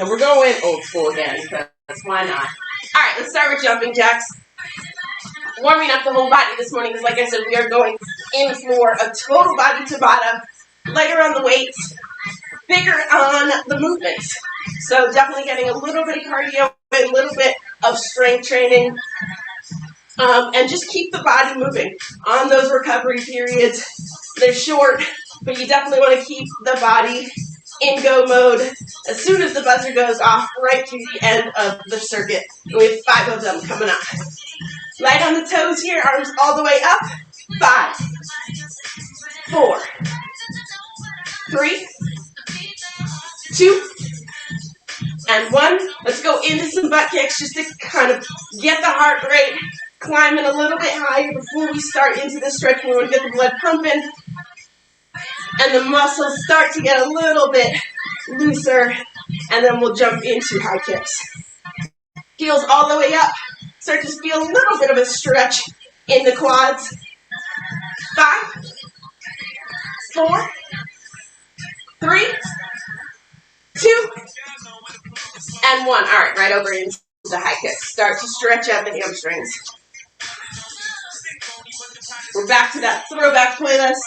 And we're going old school again, because why not? All right, let's start with jumping jacks. Warming up the whole body this morning because, like I said, we are going in for a total body Tabata, lighter on the weights, bigger on the movements. So definitely getting a little bit of cardio, a little bit of strength training, and just keep the body moving on those recovery periods. They're short, but you definitely want to keep the body in go mode as soon as the buzzer goes off, right to the end of the circuit. And we have 5 of them coming up. Light on the toes here, arms all the way up. 5, 4, 3, 2, and 1. Let's go into some butt kicks just to kind of get the heart rate climbing a little bit higher before we start into the stretch. We want to get the blood pumping and the muscles start to get a little bit looser, and then we'll jump into high kicks. Heels all the way up. Start to feel a little bit of a stretch in the quads. 5, 4, 3, 2, and 1. All right, right over into the high kicks. Start to stretch out the hamstrings. We're back to that throwback playlist.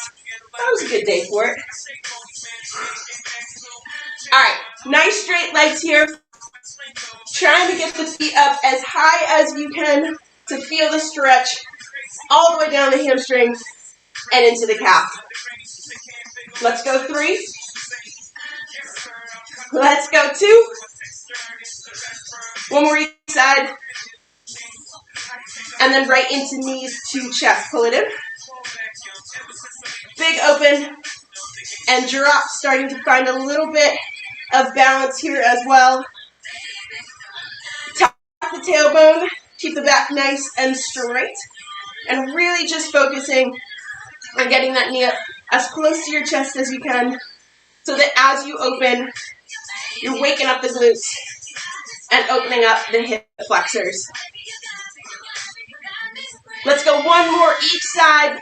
That was a good day for it. All right, nice straight legs here. Trying to get the feet up as high as you can to feel the stretch all the way down the hamstrings and into the calf. Let's go 3. Let's go 2. One more each side. And then right into knees to chest. Pull it in. Big open and drop, starting to find a little bit of balance here as well. Tuck the tailbone, keep the back nice and straight, and really just focusing on getting that knee up as close to your chest as you can so that as you open, you're waking up the glutes and opening up the hip flexors. Let's go 1 more each side.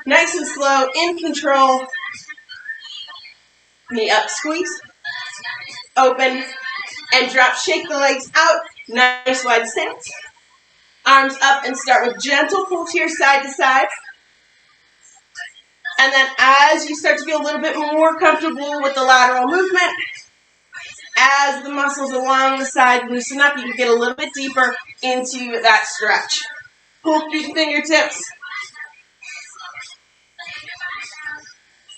Nice and slow, in control. Knee up, squeeze. Open and drop. Shake the legs out. Nice wide stance. Arms up and start with gentle pulls here side to side. And then as you start to feel a little bit more comfortable with the lateral movement, as the muscles along the side loosen up, you can get a little bit deeper into that stretch. Pull through the fingertips.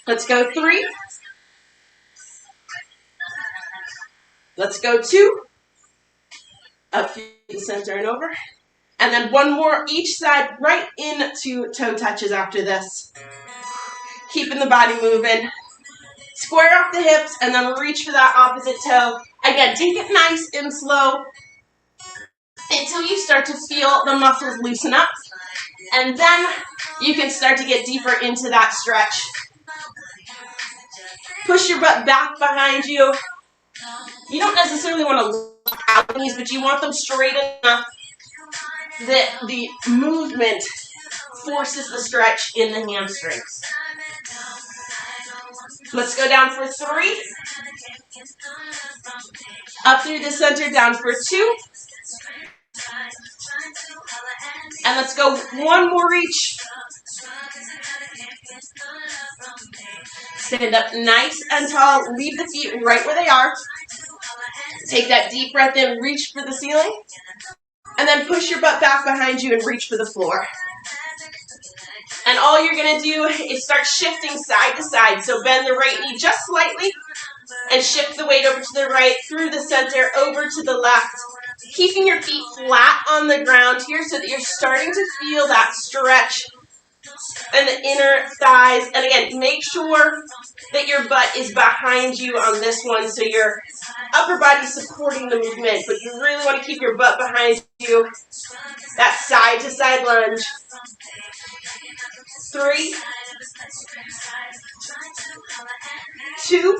Let's go 3. Let's go 2. Up through the center and over. And then 1 more each side, right into toe touches after this. Keeping the body moving. Square off the hips and then reach for that opposite toe. Again, take it nice and slow until you start to feel the muscles loosen up. And then you can start to get deeper into that stretch. Push your butt back behind you. You don't necessarily want to look out the knees, but you want them straight enough that the movement forces the stretch in the hamstrings. Let's go down for 3. Up through the center, down for 2. And let's go 1 more each. Stand up nice and tall. Leave the feet right where they are. Take that deep breath in. Reach for the ceiling. And then push your butt back behind you and reach for the floor. And all you're going to do is start shifting side to side. So bend the right knee just slightly and shift the weight over to the right, through the center, over to the left. Keeping your feet flat on the ground here so that you're starting to feel that stretch in the inner thighs. And again, make sure that your butt is behind you on this one so your upper body is supporting the movement. But you really want to keep your butt behind you. That side to side lunge. 3, 2,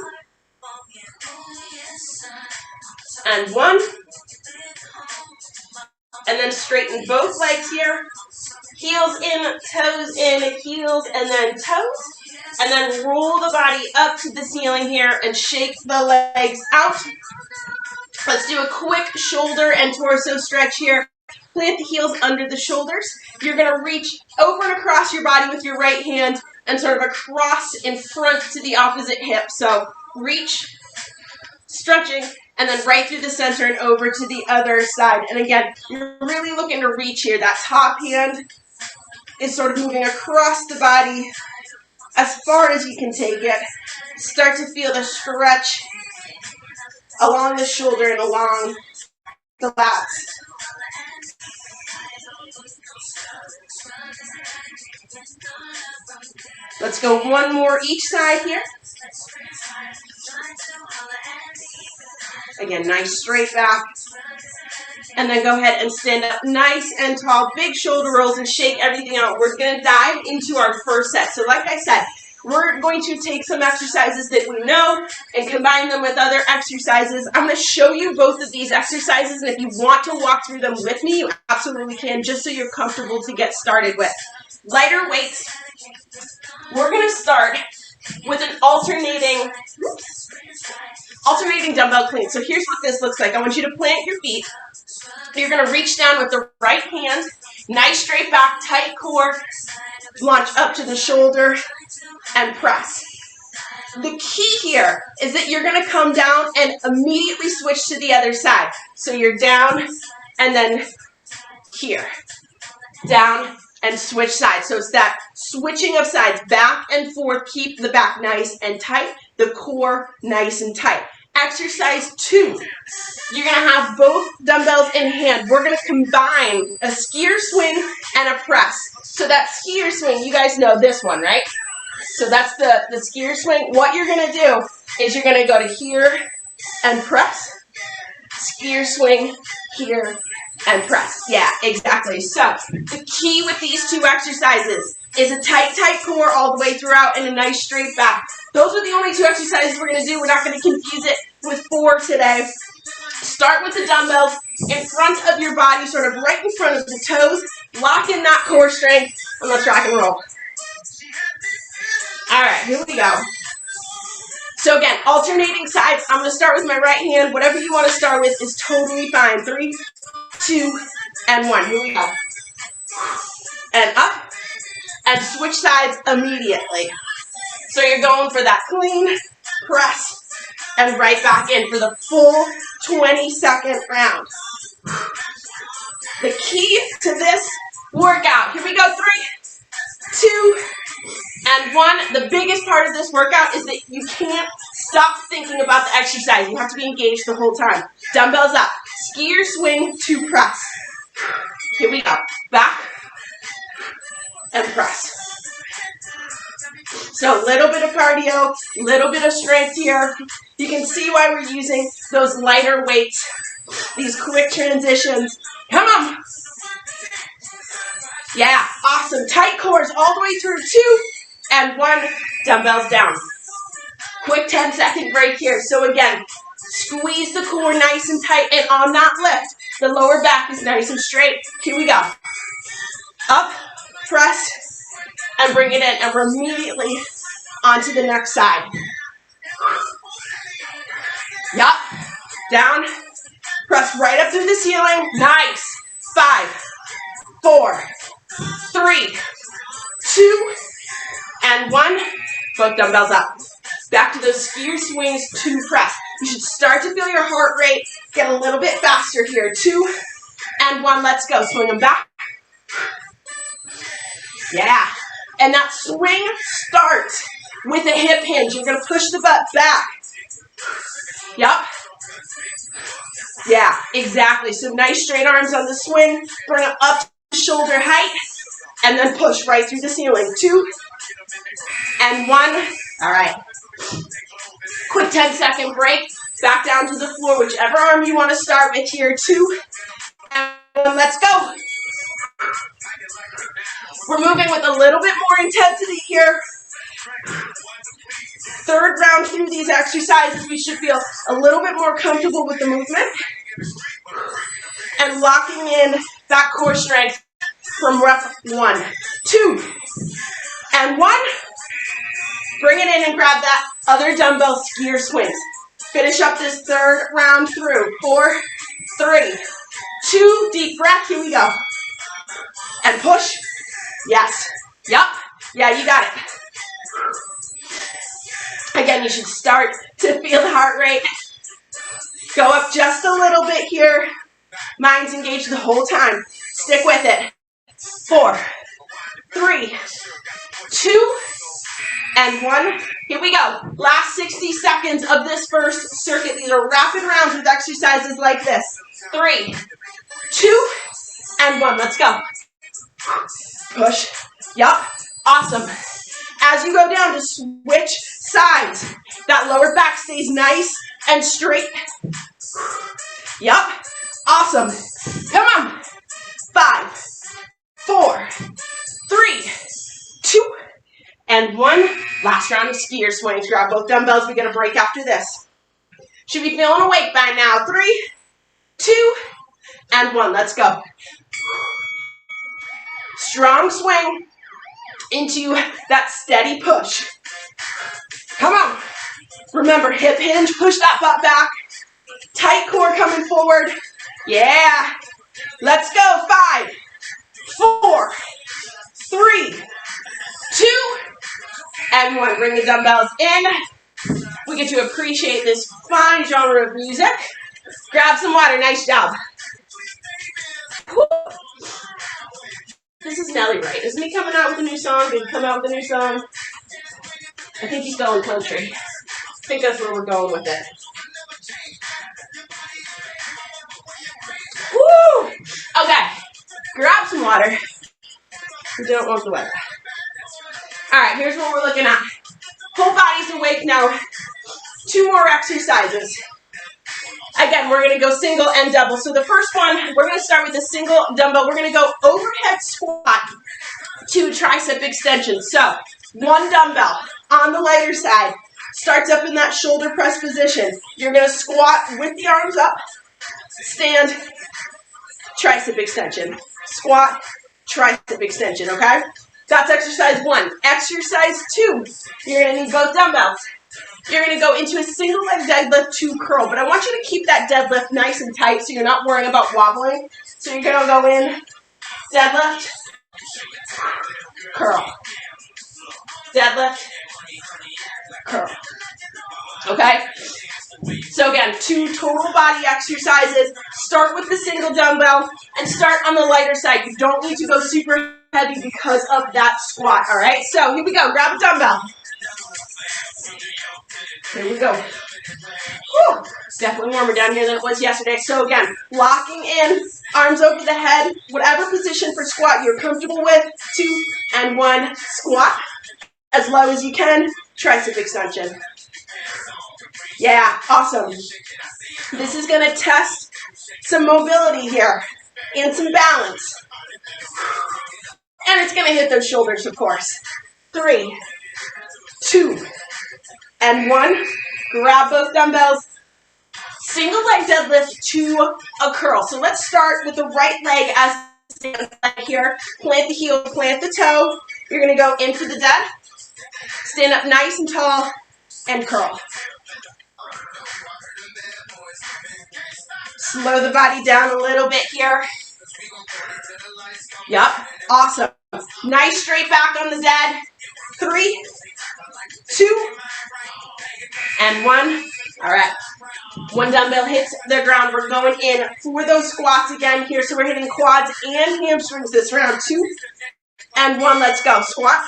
and 1. And then straighten both legs here. Heels in, toes in, heels, and then toes. And then roll the body up to the ceiling here and shake the legs out. Let's do a quick shoulder and torso stretch here. Plant the heels under the shoulders. You're going to reach over and across your body with your right hand and sort of across in front to the opposite hip. So reach, stretching, and then right through the center and over to the other side. And again, you're really looking to reach here. That top hand is sort of moving across the body as far as you can take it. Start to feel the stretch along the shoulder and along the lats. Let's go one more each side here. Again, nice straight back. And then go ahead and stand up nice and tall. Big shoulder rolls and shake everything out. We're going to dive into our first set. So like I said, we're going to take some exercises that we know and combine them with other exercises. I'm going to show you both of these exercises, and if you want to walk through them with me, you absolutely can, just so you're comfortable to get started with. Lighter weights. We're going to start with an alternating dumbbell clean. So here's what this looks like. I want you to plant your feet. You're going to reach down with the right hand, nice straight back, tight core, launch up to the shoulder, and press. The key here is that you're going to come down and immediately switch to the other side. So you're down and then here, down and switch sides. So it's that switching of sides, back and forth. Keep the back nice and tight, the core nice and tight. Exercise 2, you're going to have both dumbbells in hand. We're going to combine a skier swing and a press. So that skier swing, you guys know this one, right? So that's the skier swing. What you're going to do is you're going to go to here and press, skier swing, here, and press. Yeah, exactly. So the key with these two exercises is a tight core all the way throughout and a nice straight back. Those are the only two exercises we're going to do. We're not going to confuse it with 4 today. Start with the dumbbells in front of your body, sort of right in front of the toes. Lock in that core strength, and let's rock and roll. All right, here we go. So again, alternating sides. I'm going to start with my right hand. Whatever you want to start with is totally fine. 3, 2, and 1. Here we go. And up, and switch sides immediately. So you're going for that clean, press, and right back in for the full 20-second round. The key to this workout, here we go, 3, 2, and 1. The biggest part of this workout is that you can't stop thinking about the exercise. You have to be engaged the whole time. Dumbbells up, skier swing to press. Here we go, back, and press. So a little bit of cardio, a little bit of strength here. You can see why we're using those lighter weights, these quick transitions. Come on. Yeah, awesome. Tight cores all the way through. 2 and 1, dumbbells down. Quick 10-second break here. So again, squeeze the core nice and tight, and on that lift, the lower back is nice and straight. Here we go. Up, press, and bring it in, and we're immediately onto the next side. Yup, down, press right up through the ceiling. Nice. 5, 4, 3, 2, and 1. Both dumbbells up. Back to those skier swings to press. You should start to feel your heart rate get a little bit faster here. 2 and 1. Let's go. Swing them back. Yeah. And that swing starts with a hip hinge. You're going to push the butt back. Yep. Yeah, exactly. So nice straight arms on the swing. Bring it up to shoulder height. And then push right through the ceiling. 2 and 1. All right. Quick 10-second break. Back down to the floor. Whichever arm you want to start with here. 2 and 1. Let's go. We're moving with a little bit more intensity here. Third round through these exercises, we should feel a little bit more comfortable with the movement and locking in that core strength from rep 1. 2 and 1. Bring it in and grab that other dumbbell skier swings. Finish up this third round through. 4, 3, 2, deep breath. Here we go. And push. Yes. Yup. Yeah, you got it. Again, you should start to feel the heart rate go up just a little bit here. Mind's engaged the whole time. Stick with it. 4, 3, 2, and 1. Here we go. Last 60 seconds of this first circuit. These are rapid rounds with exercises like this. 3, 2, and 1. Let's go. Push. Yup. Awesome. As you go down, just switch sides. That lower back stays nice and straight. Yup. Awesome. Come on. 5, 4, 3, 2, and 1. Last round of skier swings. Grab both dumbbells. We're going to break after this. Should be feeling awake by now. 3, 2, and 1. Let's go. Strong swing into that steady push. Come on. Remember, hip hinge. Push that butt back. Tight core coming forward. Yeah. Let's go. 5, 4, 3, 2, and 1. Bring the dumbbells in. We get to appreciate this fine genre of music. Grab some water. Nice job. Whew. This is Nelly, right? Isn't he coming out with a new song? Did he come out with a new song? I think he's going country. I think that's where we're going with it. Woo! Okay. Grab some water. We don't want the weather. All right, here's what we're looking at. Whole body's awake now. 2 more exercises. Again, we're going to go single and double. So the first one, we're going to start with a single dumbbell. We're going to go overhead squat to tricep extension. So 1 dumbbell on the lighter side. Starts up in that shoulder press position. You're going to squat with the arms up. Stand, tricep extension. Squat, tricep extension, okay? That's exercise 1. Exercise 2, you're going to need both dumbbells. You're going to go into a single leg deadlift to curl, but I want you to keep that deadlift nice and tight so you're not worrying about wobbling. So you're going to go in, deadlift, curl, deadlift, curl. Okay? So again, 2 total body exercises. Start with the single dumbbell and start on the lighter side. You don't need to go super heavy because of that squat, all right? So here we go. Grab a dumbbell. Here we go. Whew. It's definitely warmer down here than it was yesterday. So again, locking in, arms over the head, whatever position for squat you're comfortable with. 2 and 1, squat. As low as you can, tricep extension. Yeah, awesome. This is going to test some mobility here and some balance. And it's going to hit those shoulders, of course. 3, 2, and 1. Grab both dumbbells. Single leg deadlift to a curl. So let's start with the right leg as stand here. Plant the heel, plant the toe. You're going to go into the dead. Stand up nice and tall and curl. Slow the body down a little bit here. Yup, awesome. Nice straight back on the dead. 3, 2, and 1. All right. 1 dumbbell hits the ground. We're going in for those squats again here. So we're hitting quads and hamstrings this round. 2 and 1. Let's go. Squat.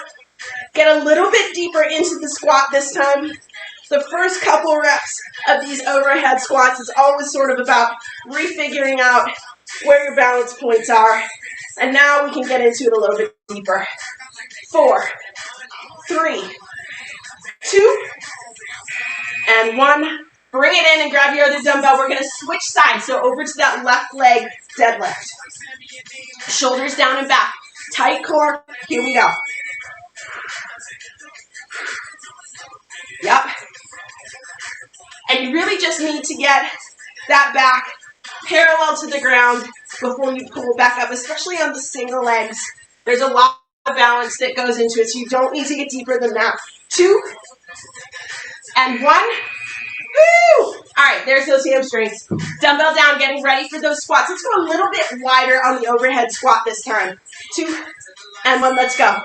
Get a little bit deeper into the squat this time. The first couple reps of these overhead squats is always sort of about refiguring out where your balance points are. And now we can get into it a little bit deeper. 4, 3, 2, and 1. Bring it in and grab your other dumbbell. We're going to switch sides. So over to that left leg deadlift. Shoulders down and back. Tight core. Here we go. Yep. And you really just need to get that back parallel to the ground before you pull back up, especially on the single legs. There's a lot of balance that goes into it, so you don't need to get deeper than that. 2 and 1. Woo! All right, there's those hamstrings. Dumbbell down, getting ready for those squats. Let's go a little bit wider on the overhead squat this time. 2 and 1, let's go.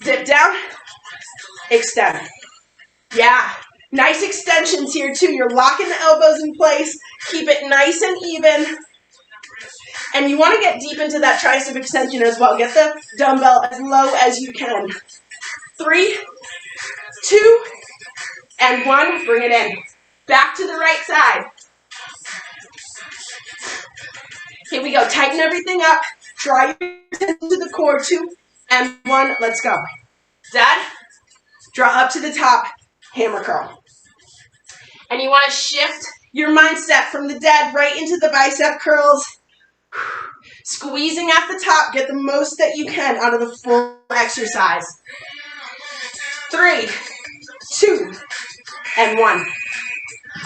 Dip down, extend. Yeah, nice extensions here too. You're locking the elbows in place. Keep it nice and even. And you want to get deep into that tricep extension as well. Get the dumbbell as low as you can. 3, 2, and 1. Bring it in. Back to the right side. Here we go. Tighten everything up. Draw your attention to the core. 2 and 1. Let's go. Dead. Draw up to the top. Hammer curl. And you want to shift your mindset from the dead right into the bicep curls. Squeezing at the top. Get the most that you can out of the full exercise. 3, 2, and 1.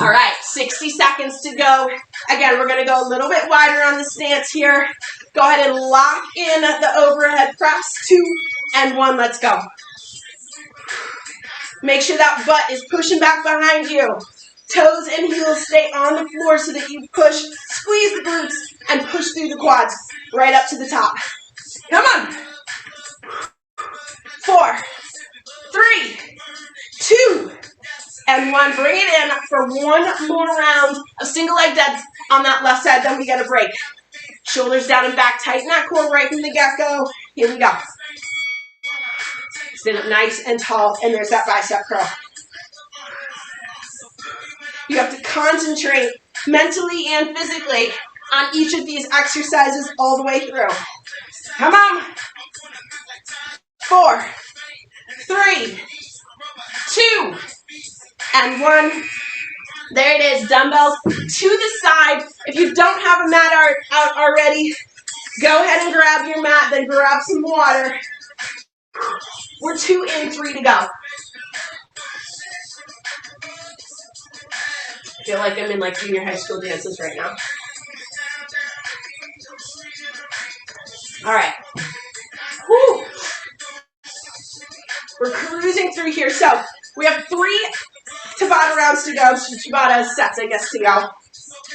All right, 60 seconds to go. Again, we're going to go a little bit wider on the stance here. Go ahead and lock in the overhead press. 2 and 1, let's go. Make sure that butt is pushing back behind you. Toes and heels stay on the floor so that you push, squeeze the glutes, and push through the quads right up to the top. Come on. 4, 3, 2, and 1. Bring it in for one more round of single leg deads on that left side, then we get a break. Shoulders down and back, tighten that core right from the get-go. Here we go. Stand up nice and tall, and there's that bicep curl. You have to concentrate mentally and physically on each of these exercises all the way through. Come on. 4, 3, 2, and 1. There it is, dumbbells to the side. If you don't have a mat out already, go ahead and grab your mat, then grab some water. We're 2 and 3 to go. I feel like I'm in like junior high school dances right now. All right. Whew. We're cruising through here. So we have 3 Tabata rounds to go. Tabata sets, I guess, to go.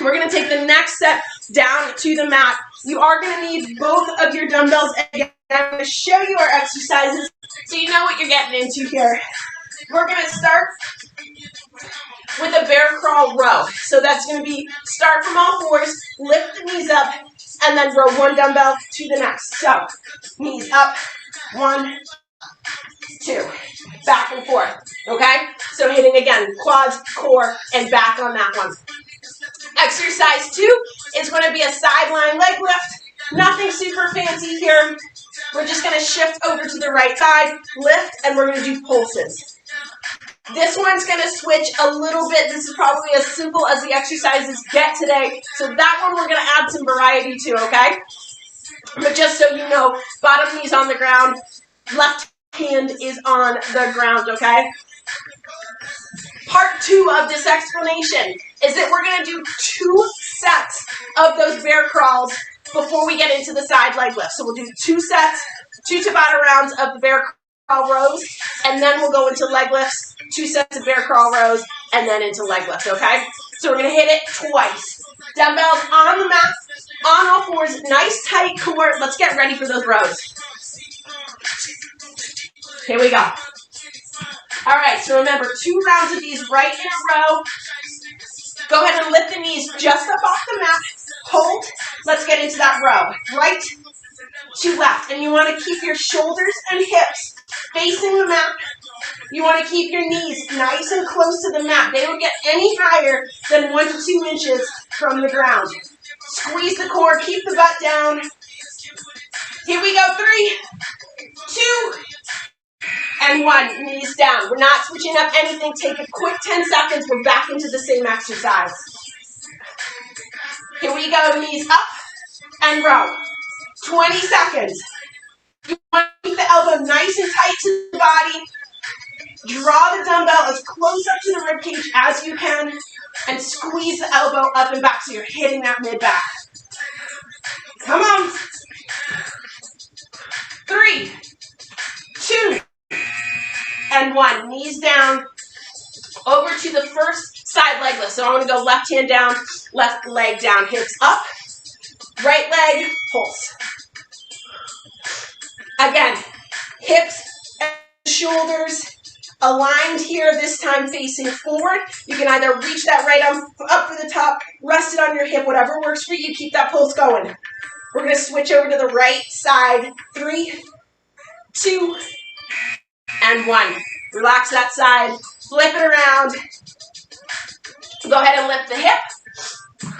We're going to take the next set down to the mat. You are going to need both of your dumbbells again. I'm going to show you our exercises so you know what you're getting into here. We're going to start with a bear crawl row. So that's going to be start from all fours, lift the knees up, and then row one dumbbell to the next. So knees up, 1, 2, back and forth. Okay? So hitting again, quads, core, and back on that one. Exercise 2 is going to be a sideline leg lift. Nothing super fancy here. We're just going to shift over to the right side, lift, and we're going to do pulses. This one's going to switch a little bit. This is probably as simple as the exercises get today. So that one we're going to add some variety to, okay? But just so you know, bottom knee's on the ground, left hand is on the ground, okay? Part 2 of this explanation is that we're going to do 2 sets of those bear crawls before we get into the side leg lift. So we'll do 2 sets, 2 Tabata rounds of the bear crawl rows, and then we'll go into leg lifts, 2 sets of bear crawl rows, and then into leg lifts, okay? So we're going to hit it twice. Dumbbells on the mat, on all fours, nice tight core. Let's get ready for those rows. Here we go. All right, so remember, 2 rounds of these right in a row. Go ahead and lift the knees just up off the mat. Hold. Let's get into that row. Right to left. And you want to keep your shoulders and hips facing the mat. You want to keep your knees nice and close to the mat. They don't get any higher than 1 to 2 inches from the ground. Squeeze the core. Keep the butt down. Here we go. 3, 2, and 1. Knees down. We're not switching up anything. Take a quick 10 seconds. We're back into the same exercise. Here we go. Knees up and row. 20 seconds. You want to keep the elbow nice and tight to the body. Draw the dumbbell as close up to the ribcage as you can. And squeeze the elbow up and back so you're hitting that mid-back. Come on. 3, one. Knees down, over to the first side leg lift. So I want to go left hand down, left leg down, hips up, right leg, pulse. Again, hips and shoulders aligned here, this time facing forward. You can either reach that right arm up to the top, rest it on your hip, whatever works for you, keep that pulse going. We're going to switch over to the right side. 3, 2, and 1. Relax that side, flip it around. Go ahead and lift the hip.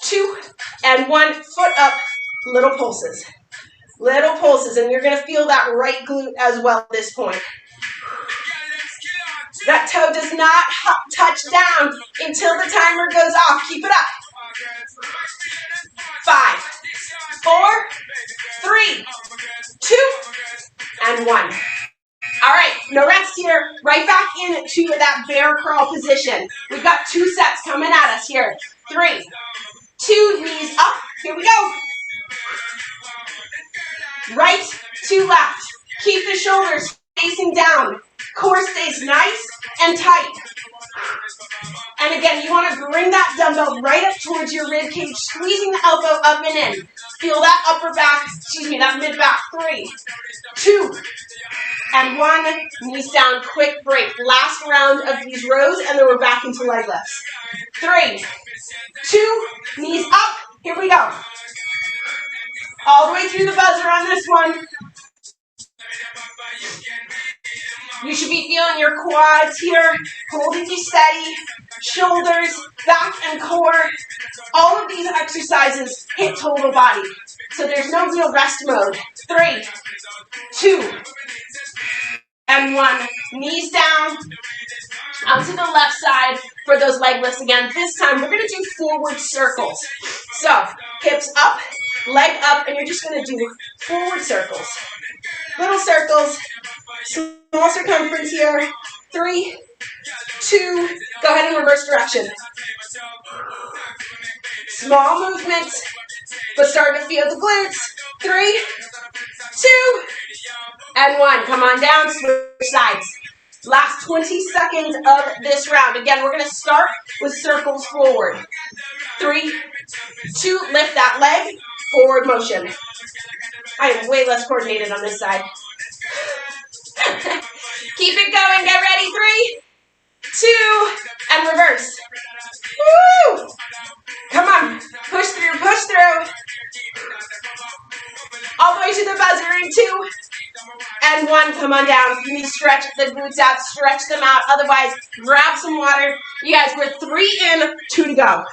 2 and 1, foot up, little pulses. Little pulses, and you're going to feel that right glute as well at this point. That toe does not touch down until the timer goes off. Keep it up. 5, 4, 3, 2, and 1. All right, no rest here. Right back into that bear crawl position. We've got 2 sets coming at us here. 3, 2, knees up. Here we go. Right to left. Keep the shoulders facing down. Core stays nice and tight. And again, you want to bring that dumbbell right up towards your rib cage, squeezing the elbow up and in. Feel that upper back, that mid back. 3, 2, and 1. Knees down, quick break. Last round of these rows, and then we're back into leg lifts. 3, 2, knees up. Here we go. All the way through the buzzer on this one. You should be feeling your quads here, holding you steady, shoulders, back, and core. All of these exercises hit total body, so there's no real rest mode. 3, 2, and 1. Knees down, onto the left side for those leg lifts again. This time, we're going to do forward circles. So, hips up, leg up, and you're just going to do forward circles. Little circles, small circumference here. 3, 2, go ahead and reverse direction. Small movements, but start to feel the glutes. 3, 2, and 1. Come on down, switch sides. Last 20 seconds of this round. Again, we're going to start with circles forward. 3, 2, lift that leg, forward motion. I am way less coordinated on this side. Keep it going, get ready. 3, 2, and reverse. Woo! Come on, push through, push through. All the way to the buzzer in 2 and 1. Come on down. You need to stretch the glutes out, stretch them out. Otherwise, grab some water. You guys, we're 3 in, 2 to go.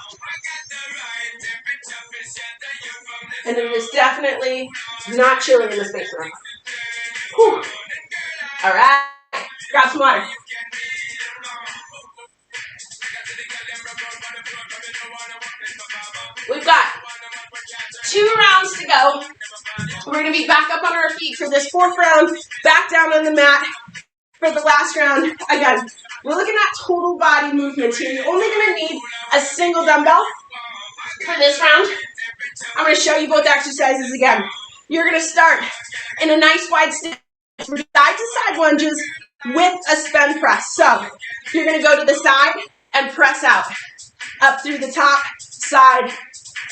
And it is definitely not chilly in this basement. Whew. All right, grab some water. We've got 2 rounds to go. We're going to be back up on our feet for this 4th round, back down on the mat for the last round. Again, we're looking at total body movements here. You're only going to need a single dumbbell for this round. I'm going to show you both exercises again. You're going to start in a nice wide stance for side-to-side lunges with a spin press. So you're going to go to the side and press out. Up through the top, side,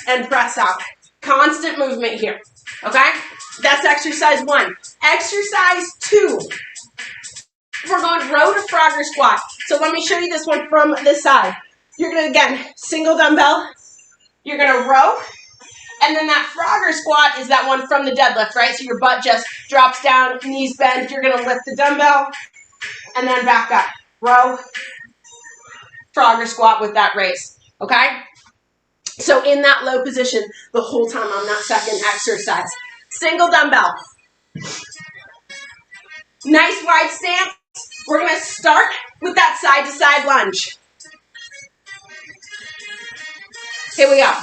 and press out. Constant movement here. Okay? That's exercise 1. Exercise 2. We're going row to Frogger squat. So let me show you this one from this side. You're going to, again, single dumbbell. You're going to row. And then that Frogger squat is that one from the deadlift, right? So your butt just drops down, knees bend. You're going to lift the dumbbell and then back up. Row, Frogger squat with that raise. Okay? So in that low position the whole time on that second exercise. Single dumbbell. Nice wide stance. We're going to start with that side-to-side lunge. Here we go.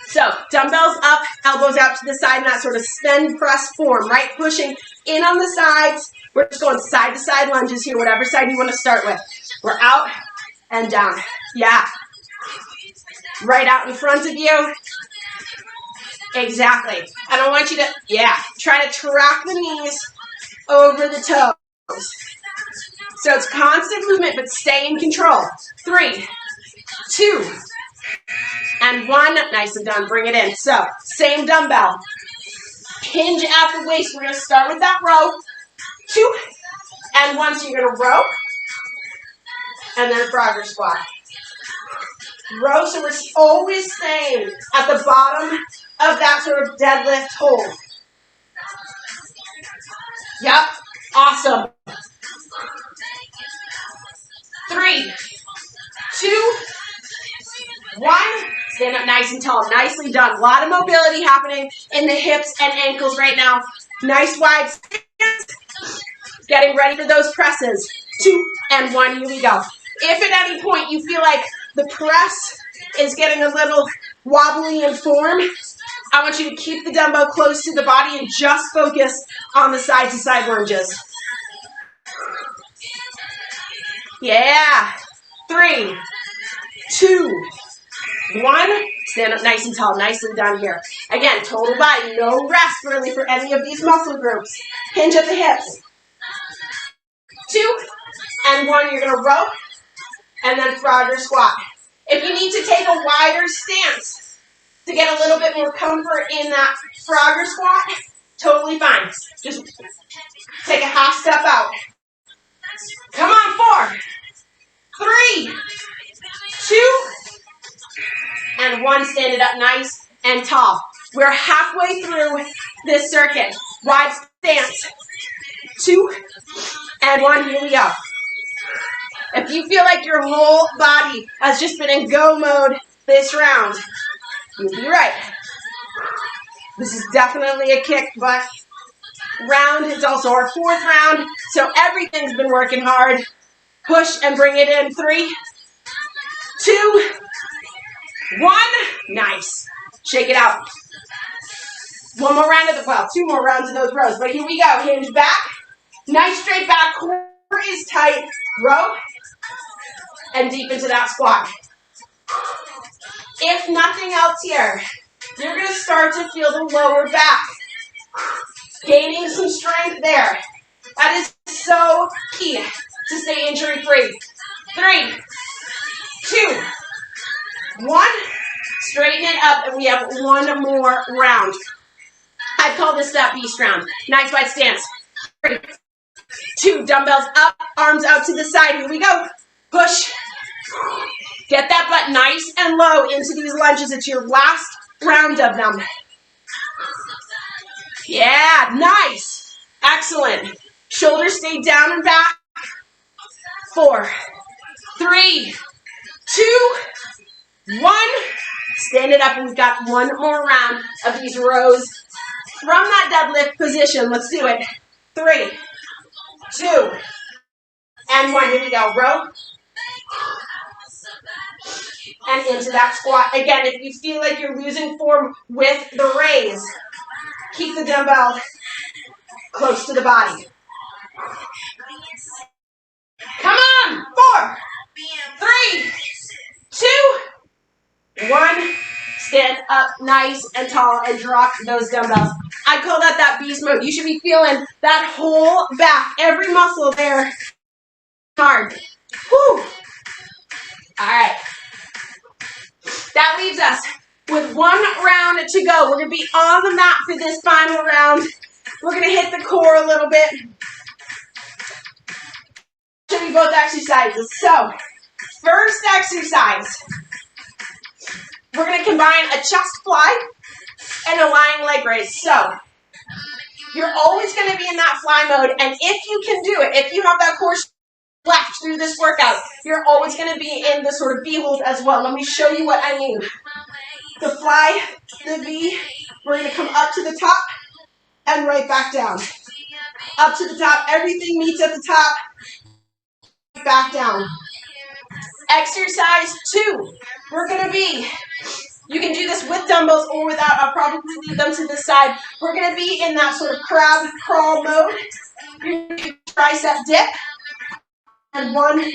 So dumbbells up, elbows out to the side in that sort of spin press form, right? Pushing in on the sides. We're just going side-to-side lunges here, whatever side you want to start with. We're out and down. Yeah. Right out in front of you. Exactly. And I want you to, try to track the knees over the toe. So it's constant movement, but stay in control. 3, 2, and 1. Nicely done. Bring it in. So same dumbbell. Hinge at the waist. We're going to start with that row. 2, and 1. So you're going to row, and then frogger squat. Row, so we're always staying at the bottom of that sort of deadlift hold. Yep, awesome. 3, 2, 1. Stand up nice and tall. Nicely done. A lot of mobility happening in the hips and ankles right now. Nice wide stance. Getting ready for those presses. 2, and 1. Here we go. If at any point you feel like the press is getting a little wobbly in form, I want you to keep the dumbbell close to the body and just focus on the side-to-side lunges. Yeah. 3, 2, 1. Stand up nice and tall. Nicely done here. Again, total body. No rest really for any of these muscle groups. Hinge at the hips. 2, and 1. You're going to row, and then frogger squat. If you need to take a wider stance to get a little bit more comfort in that frogger squat, totally fine. Just take a half step out. Come on, 4, 3, 2, and 1. Stand it up nice and tall. We're halfway through this circuit. Wide stance. 2, and 1. Here we go. If you feel like your whole body has just been in go mode this round, you'll be right. This is definitely a kick butt round. It's also our 4th round, so everything's been working hard. Push and bring it in. 3, 2, 1. Nice. Shake it out. One more round of the, well, 2 more rounds of those rows, but here we go. Hinge back. Nice straight back. Core is tight. Row. And deep into that squat. If nothing else here, you're going to start to feel the lower back. Gaining some strength there. That is so key to stay injury free. 3, 2, 1. Straighten it up, and we have 1 more round. I call this that beast round. Nice wide stance. 3, 2, dumbbells up, arms out to the side. Here we go. Push. Get that butt nice and low into these lunges. It's your last round of them. Yeah, nice. Excellent. Shoulders stay down and back. 4, 3, 2, 1. Stand it up, and we've got 1 more round of these rows from that deadlift position. Let's do it. 3, 2, and 1. Here we go. Row. And into that squat. Again, if you feel like you're losing form with the raise, keep the dumbbell close to the body. Come on. 4, 3, 2, 1. Stand up nice and tall and drop those dumbbells. I call that beast mode. You should be feeling that whole back, every muscle there hard. Whew. All right. That leaves us with 1 round to go. We're going to be on the mat for this final round. We're going to hit the core a little bit. Show you both exercises. So, first exercise, we're going to combine a chest fly and a lying leg raise. So, you're always going to be in that fly mode, and if you can do it, if you have that core left through this workout, you're always going to be in the sort of V hold as well. Let me show you what I mean. The fly, the V, we're going to come up to the top and right back down. Up to the top, everything meets at the top, back down. Exercise 2, we're going to be, you can do this with dumbbells or without, I'll probably leave them to the side. We're going to be in that sort of crab crawl mode. You're going to do tricep dip. And 1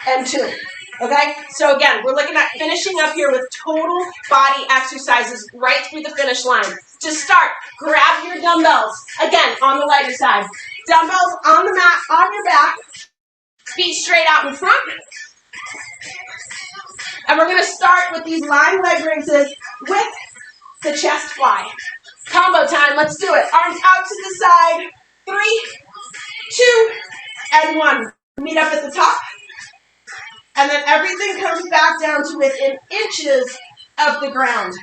and 2. Okay? So again, we're looking at finishing up here with total body exercises right through the finish line. To start, grab your dumbbells. Again, on the lighter side. Dumbbells on the mat, on your back, feet straight out in front. And we're going to start with these lying leg raises with the chest fly. Combo time, let's do it. Arms out to the side. 3, 2, and 1. Meet up at the top. And then everything comes back down to within inches of the ground.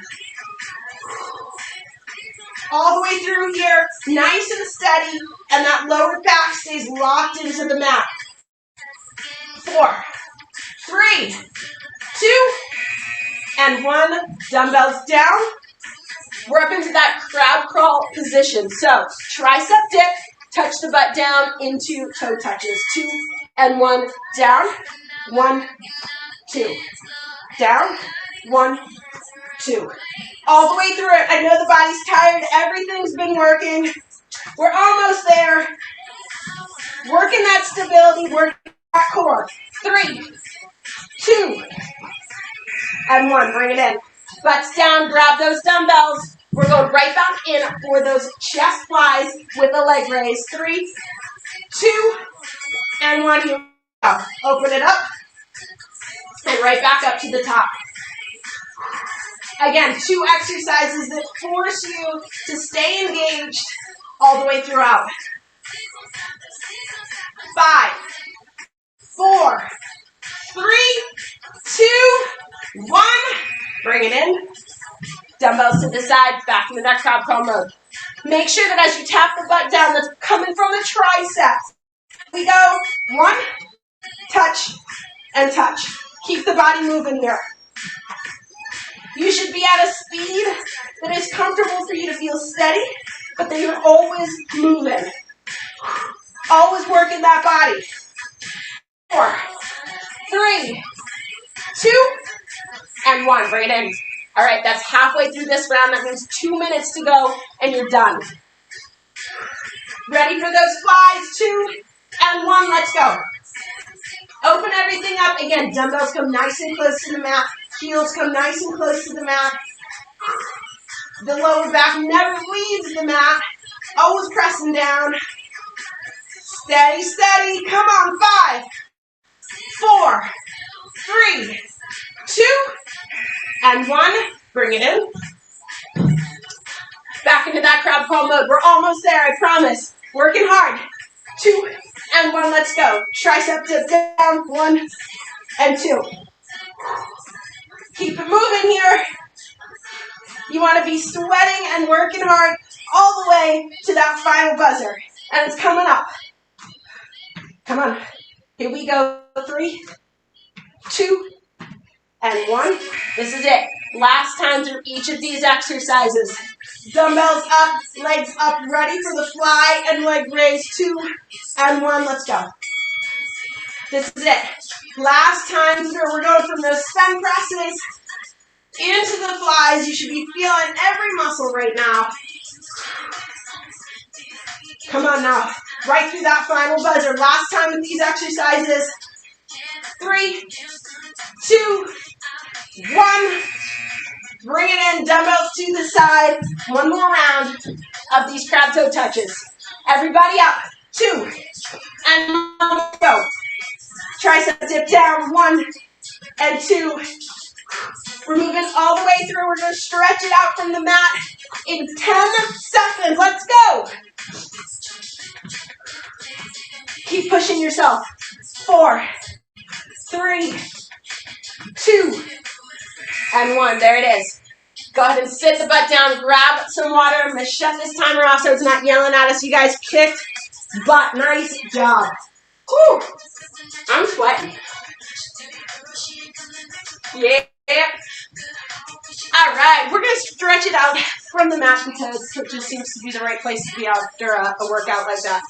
All the way through here, nice and steady, and that lower back stays locked into the mat. 4, 3, 2, and 1. Dumbbells down. We're up into that crab crawl position. So, tricep dip, touch the butt down into toe touches. 2 and 1, down. 1, 2. Down. 1, 2. All the way through it. I know the body's tired. Everything's been working. We're almost there. Working that stability, working that core. 3, 2, and 1. Bring it in. Butts down. Grab those dumbbells. We're going right back in for those chest flies with a leg raise. 3, 2, and 1. Here we go. Open it up. And right back up to the top. Again, 2 exercises that force you to stay engaged all the way throughout. 5, 4, 3, 2, 1. Bring it in. Dumbbells to the side, back into that crab crawl mode. Make sure that as you tap the butt down, that's coming from the triceps. We go 1, touch, and touch. Keep the body moving here. You should be at a speed that is comfortable for you to feel steady, but that you're always moving. Always working that body. 4, 3, 2, and 1. Bring it in. All right, that's halfway through this round. That means 2 minutes to go, and you're done. Ready for those flies? 2 and 1. Let's go. Open everything up. Again, dumbbells come nice and close to the mat. Heels come nice and close to the mat. The lower back never leaves the mat. Always pressing down. Steady, steady. Come on. 5, 4, 3, 2, and 1. Bring it in. Back into that crab crawl mode. We're almost there, I promise. Working hard. 2 and 1. Let's go. Tricep dip down. 1 and 2. Keep it moving here. You want to be sweating and working hard all the way to that final buzzer. And it's coming up. Come on. Here we go. 3, 2, and 1. This is it. Last time through each of these exercises. Dumbbells up, legs up, ready for the fly and leg raise. 2 and 1. Let's go. This is it. Last time through. We're going from those spin presses into the flies. You should be feeling every muscle right now. Come on now. Right through that final buzzer. Last time with these exercises. 3, 2, 1. Bring it in. Dumbbells to the side. 1 more round of these crab toe touches. Everybody up. 2 and 1. Go. Tricep dip down. 1 and 2. We're moving all the way through. We're going to stretch it out from the mat in 10 seconds. Let's go. Keep pushing yourself. 4, 3, 2, and 1. There it is. Go ahead and sit the butt down. Grab some water. I'm going to shut this timer off so it's not yelling at us. You guys kicked butt. Nice job. Whew. I'm sweating. Yeah. All right. We're going to stretch it out from the mat because it just seems to be the right place to be after a workout like that.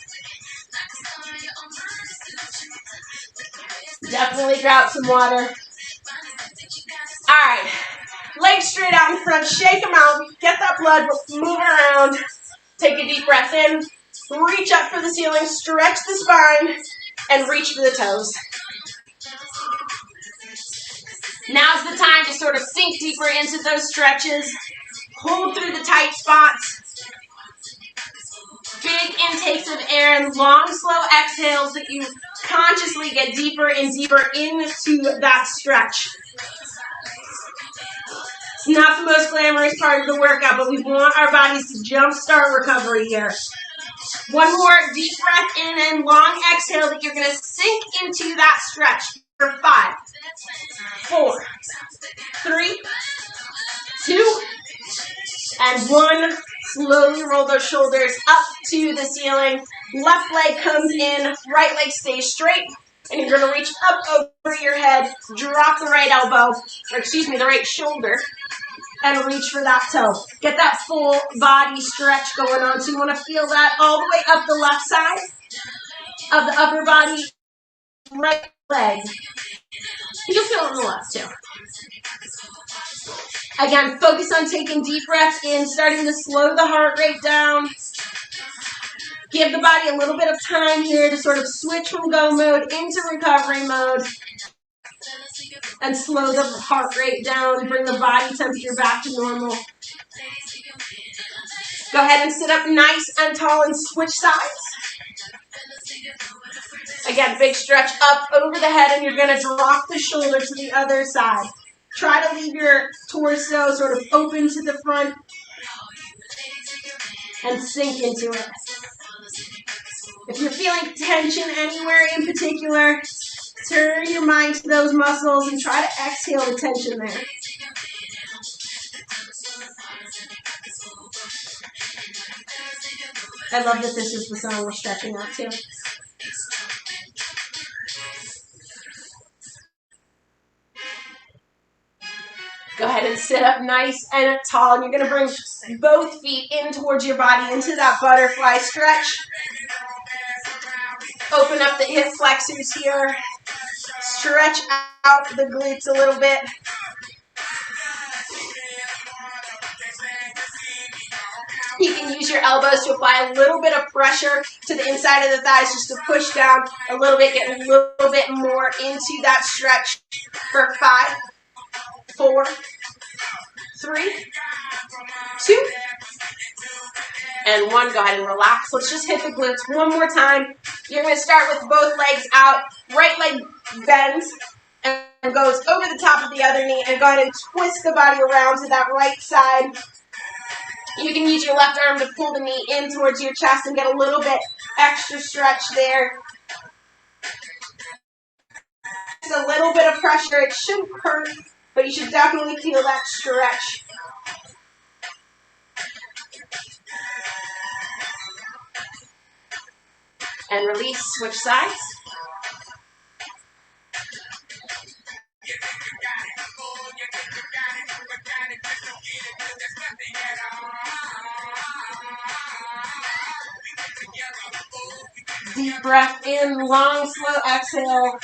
Definitely grab some water. All right. Legs straight out in front. Shake them out. Get that blood. Move around. Take a deep breath in. Reach up for the ceiling. Stretch the spine. And reach for the toes. Now's the time to sort of sink deeper into those stretches. Hold through the tight spots. Big intakes of air and long, slow exhales that you consciously get deeper and deeper into that stretch. It's not the most glamorous part of the workout, but we want our bodies to jumpstart recovery here. One more deep breath in and long exhale that you're going to sink into that stretch for 5, 4, 3, 2, and 1. Slowly roll those shoulders up to the ceiling. Left leg comes in, right leg stays straight. And you're going to reach up over your head, drop the right elbow, or excuse me, the right shoulder, and reach for that toe. Get that full body stretch going on. So you want to feel that all the way up the left side of the upper body, right leg. You'll feel it on the left too. Again, focus on taking deep breaths in, starting to slow the heart rate down. Give the body a little bit of time here to sort of switch from go mode into recovery mode. And slow the heart rate down, bring the body temperature back to normal. Go ahead and sit up nice and tall and switch sides. Again, big stretch up over the head, and you're going to drop the shoulder to the other side. Try to leave your torso sort of open to the front and sink into it. If you're feeling tension anywhere in particular, turn your mind to those muscles and try to exhale the tension there. I love that this is the song we're stretching out to. Go ahead and sit up nice and tall. And you're going to bring both feet in towards your body into that butterfly stretch. Open up the hip flexors here. Stretch out the glutes a little bit. You can use your elbows to apply a little bit of pressure to the inside of the thighs just to push down a little bit, get a little bit more into that stretch for 5, 4, 3, 2, and 1. Go ahead and relax. Let's just hit the glutes one more time. You're going to start with both legs out. Right leg bends and goes over the top of the other knee, and go ahead and twist the body around to that right side. You can use your left arm to pull the knee in towards your chest and get a little bit extra stretch there. It's a little bit of pressure. It shouldn't hurt, but you should definitely feel that stretch. And release, switch sides. Deep breath in, long, slow exhale.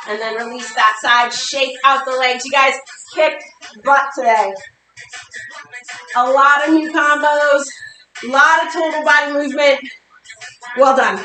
And then release that side, shake out the legs. You guys kicked butt today. A lot of new combos, a lot of total body movement. Well done.